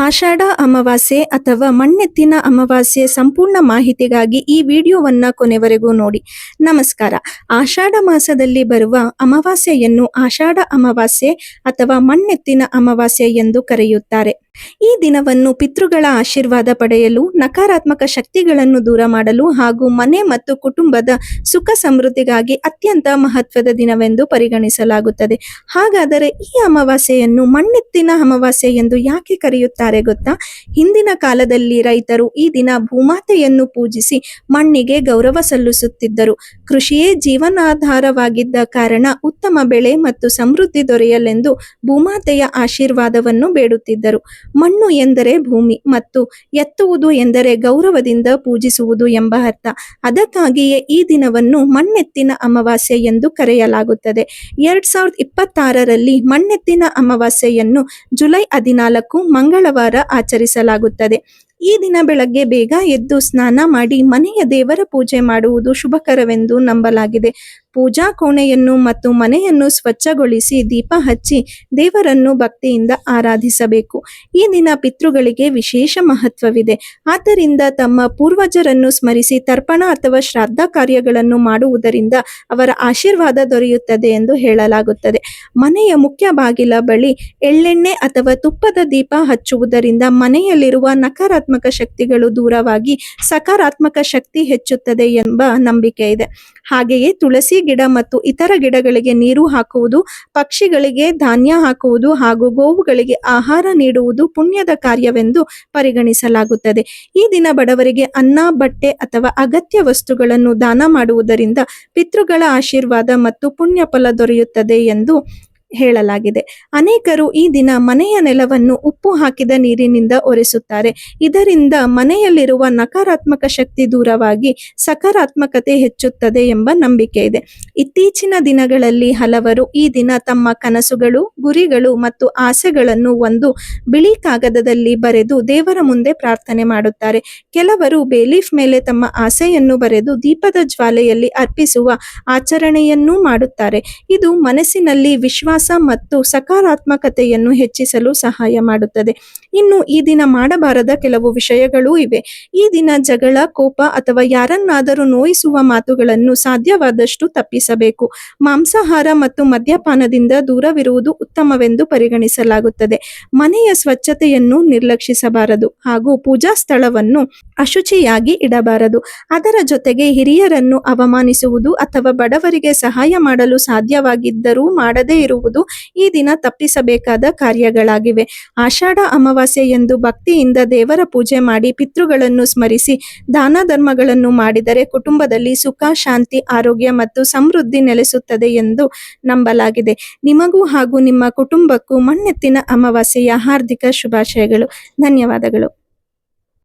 ಆಷಾಢ ಅಮಾವಾಸ್ಯೆ ಅಥವಾ ಮಣ್ಣೆತ್ತಿನ ಅಮಾವಾಸ್ಯೆ ಸಂಪೂರ್ಣ ಮಾಹಿತಿಗಾಗಿ ಈ ವಿಡಿಯೋವನ್ನ ಕೊನೆವರೆಗೂ ನೋಡಿ. ನಮಸ್ಕಾರ. ಆಷಾಢ ಮಾಸದಲ್ಲಿ ಬರುವ ಅಮಾವಾಸ್ಯೆಯನ್ನು ಆಷಾಢ ಅಮಾವಾಸ್ಯೆ ಅಥವಾ ಮಣ್ಣೆತ್ತಿನ ಅಮಾವಾಸ್ಯೆ ಎಂದು ಕರೆಯುತ್ತಾರೆ. ಈ ದಿನವನ್ನು ಪಿತೃಗಳ ಆಶೀರ್ವಾದ ಪಡೆಯಲು, ನಕಾರಾತ್ಮಕ ಶಕ್ತಿಗಳನ್ನು ದೂರ ಮಾಡಲು ಹಾಗೂ ಮನೆ ಮತ್ತು ಕುಟುಂಬದ ಸುಖ ಸಮೃದ್ಧಿಗಾಗಿ ಅತ್ಯಂತ ಮಹತ್ವದ ದಿನವೆಂದು ಪರಿಗಣಿಸಲಾಗುತ್ತದೆ. ಹಾಗಾದರೆ ಈ ಅಮಾವಾಸ್ಯೆಯನ್ನು ಮಣ್ಣೆತ್ತಿನ ಅಮಾವಾಸ್ಯೆ ಎಂದು ಯಾಕೆ ಕರೆಯುತ್ತಾರೆ ಗೊತ್ತಾ? ಹಿಂದಿನ ಕಾಲದಲ್ಲಿ ರೈತರು ಈ ದಿನ ಭೂಮಾತೆಯನ್ನು ಪೂಜಿಸಿ ಮಣ್ಣಿಗೆ ಗೌರವ ಸಲ್ಲಿಸುತ್ತಿದ್ದರು. ಕೃಷಿಯೇ ಜೀವನಾಧಾರವಾಗಿದ್ದ ಕಾರಣ ಉತ್ತಮ ಬೆಳೆ ಮತ್ತು ಸಮೃದ್ಧಿ ದೊರೆಯಲೆಂದು ಭೂಮಾತೆಯ ಆಶೀರ್ವಾದವನ್ನು ಬೇಡುತ್ತಿದ್ದರು. ಮಣ್ಣು ಎಂದರೆ ಭೂಮಿ ಮತ್ತು ಎತ್ತುವುದು ಎಂದರೆ ಗೌರವದಿಂದ ಪೂಜಿಸುವುದು ಎಂಬ ಅರ್ಥ. ಅದಕ್ಕಾಗಿಯೇ ಈ ದಿನವನ್ನು ಮಣ್ಣೆತ್ತಿನ ಅಮಾವಾಸ್ಯೆ ಎಂದು ಕರೆಯಲಾಗುತ್ತದೆ. 2026ರಲ್ಲಿ ಮಣ್ಣೆತ್ತಿನ ಅಮಾವಾಸ್ಯೆಯನ್ನು ಜುಲೈ 14 ಮಂಗಳವಾರ ಆಚರಿಸಲಾಗುತ್ತದೆ. ಈ ದಿನ ಬೆಳಗ್ಗೆ ಬೇಗ ಎದ್ದು ಸ್ನಾನ ಮಾಡಿ ಮನೆಯ ದೇವರ ಪೂಜೆ ಮಾಡುವುದು ಶುಭಕರವೆಂದು ನಂಬಲಾಗಿದೆ. ಪೂಜಾ ಕೋಣೆಯನ್ನು ಮತ್ತು ಮನೆಯನ್ನು ಸ್ವಚ್ಛಗೊಳಿಸಿ ದೀಪ ಹಚ್ಚಿ ದೇವರನ್ನು ಭಕ್ತಿಯಿಂದ ಆರಾಧಿಸಬೇಕು. ಈ ದಿನ ಪಿತೃಗಳಿಗೆ ವಿಶೇಷ ಮಹತ್ವವಿದೆ. ಆದ್ದರಿಂದ ತಮ್ಮ ಪೂರ್ವಜರನ್ನು ಸ್ಮರಿಸಿ ತರ್ಪಣ ಅಥವಾ ಶ್ರಾದ್ದ ಕಾರ್ಯಗಳನ್ನು ಮಾಡುವುದರಿಂದ ಅವರ ಆಶೀರ್ವಾದ ದೊರೆಯುತ್ತದೆ ಎಂದು ಹೇಳಲಾಗುತ್ತದೆ. ಮನೆಯ ಮುಖ್ಯ ಬಾಗಿಲ ಬಳಿ ಎಳ್ಳೆಣ್ಣೆ ಅಥವಾ ತುಪ್ಪದ ದೀಪ ಹಚ್ಚುವುದರಿಂದ ಮನೆಯಲ್ಲಿರುವ ನಕಾರಾತ್ಮಕ ಶಕ್ತಿಗಳು ದೂರವಾಗಿ ಸಕಾರಾತ್ಮಕ ಶಕ್ತಿ ಹೆಚ್ಚುತ್ತದೆ ಎಂಬ ನಂಬಿಕೆ ಇದೆ. ಹಾಗೆಯೇ ತುಳಸಿ ಗಿಡ ಮತ್ತು ಇತರ ಗಿಡಗಳಿಗೆ ನೀರು ಹಾಕುವುದು, ಪಕ್ಷಿಗಳಿಗೆ ಧಾನ್ಯ ಹಾಕುವುದು ಹಾಗೂ ಗೋವುಗಳಿಗೆ ಆಹಾರ ನೀಡುವುದು ಪುಣ್ಯದ ಕಾರ್ಯವೆಂದು ಪರಿಗಣಿಸಲಾಗುತ್ತದೆ. ಈ ದಿನ ಬಡವರಿಗೆ ಅನ್ನ, ಬಟ್ಟೆ ಅಥವಾ ಅಗತ್ಯ ವಸ್ತುಗಳನ್ನು ದಾನ ಮಾಡುವುದರಿಂದ ಪಿತೃಗಳ ಆಶೀರ್ವಾದ ಮತ್ತು ಪುಣ್ಯ ಫಲ ದೊರೆಯುತ್ತದೆ ಎಂದು ಹೇಳಲಾಗಿದೆ. ಅನೇಕರು ಈ ದಿನ ಮನೆಯ ನೆಲವನ್ನು ಉಪ್ಪು ಹಾಕಿದ ನೀರಿನಿಂದ ಒರೆಸುತ್ತಾರೆ. ಇದರಿಂದ ಮನೆಯಲ್ಲಿರುವ ನಕಾರಾತ್ಮಕ ಶಕ್ತಿ ದೂರವಾಗಿ ಸಕಾರಾತ್ಮಕತೆ ಹೆಚ್ಚುತ್ತದೆ ಎಂಬ ನಂಬಿಕೆ ಇದೆ. ಇತ್ತೀಚಿನ ದಿನಗಳಲ್ಲಿ ಹಲವರು ಈ ದಿನ ತಮ್ಮ ಕನಸುಗಳು, ಗುರಿಗಳು ಮತ್ತು ಆಸೆಗಳನ್ನು ಒಂದು ಬಿಳಿ ಕಾಗದದಲ್ಲಿ ಬರೆದು ದೇವರ ಮುಂದೆ ಪ್ರಾರ್ಥನೆ ಮಾಡುತ್ತಾರೆ. ಕೆಲವರು ಬೇಲೀಫ್ ಮೇಲೆ ತಮ್ಮ ಆಸೆಯನ್ನು ಬರೆದು ದೀಪದ ಜ್ವಾಲೆಯಲ್ಲಿ ಅರ್ಪಿಸುವ ಆಚರಣೆಯನ್ನೂ ಮಾಡುತ್ತಾರೆ. ಇದು ಮನಸ್ಸಿನಲ್ಲಿ ವಿಶ್ವಾಸ ಮತ್ತು ಸಕಾರಾತ್ಮಕತೆಯನ್ನು ಹೆಚ್ಚಿಸಲು ಸಹಾಯ ಮಾಡುತ್ತದೆ. ಇನ್ನು ಈ ದಿನ ಮಾಡಬಾರದ ಕೆಲವು ವಿಷಯಗಳೂ ಇವೆ. ಈ ದಿನ ಜಗಳ, ಕೋಪ ಅಥವಾ ಯಾರನ್ನಾದರೂ ನೋಯಿಸುವ ಮಾತುಗಳನ್ನು ಸಾಧ್ಯವಾದಷ್ಟು ತಪ್ಪಿಸಬೇಕು. ಮಾಂಸಾಹಾರ ಮತ್ತು ಮದ್ಯಪಾನದಿಂದ ದೂರವಿರುವುದು ಉತ್ತಮವೆಂದು ಪರಿಗಣಿಸಲಾಗುತ್ತದೆ. ಮನೆಯ ಸ್ವಚ್ಛತೆಯನ್ನು ನಿರ್ಲಕ್ಷಿಸಬಾರದು ಹಾಗೂ ಪೂಜಾ ಸ್ಥಳವನ್ನು ಅಶುಚಿಯಾಗಿ ಇಡಬಾರದು. ಅದರ ಜೊತೆಗೆ ಹಿರಿಯರನ್ನು ಅವಮಾನಿಸುವುದು ಅಥವಾ ಬಡವರಿಗೆ ಸಹಾಯ ಮಾಡಲು ಸಾಧ್ಯವಾಗಿದ್ದರೂ ಮಾಡದೇ ಇರುವುದು ಈ ದಿನ ತಪ್ಪಿಸಬೇಕಾದ ಕಾರ್ಯಗಳಾಗಿವೆ. ಆಷಾಢ ಅಮಾವಾಸ್ಯೆ ಎಂದು ಭಕ್ತಿಯಿಂದ ದೇವರ ಪೂಜೆ ಮಾಡಿ ಪಿತೃಗಳನ್ನು ಸ್ಮರಿಸಿ ದಾನ ಧರ್ಮಗಳನ್ನು ಮಾಡಿದರೆ ಕುಟುಂಬದಲ್ಲಿ ಸುಖ, ಶಾಂತಿ, ಆರೋಗ್ಯ ಮತ್ತು ಸಮೃದ್ಧಿ ನೆಲೆಸುತ್ತದೆ ಎಂದು ನಂಬಲಾಗಿದೆ. ನಿಮಗೂ ಹಾಗೂ ನಿಮ್ಮ ಕುಟುಂಬಕ್ಕೂ ಮಣ್ಣೆತ್ತಿನ ಅಮಾವಾಸ್ಯೆಯ ಹಾರ್ದಿಕ ಶುಭಾಶಯಗಳು. ಧನ್ಯವಾದಗಳು.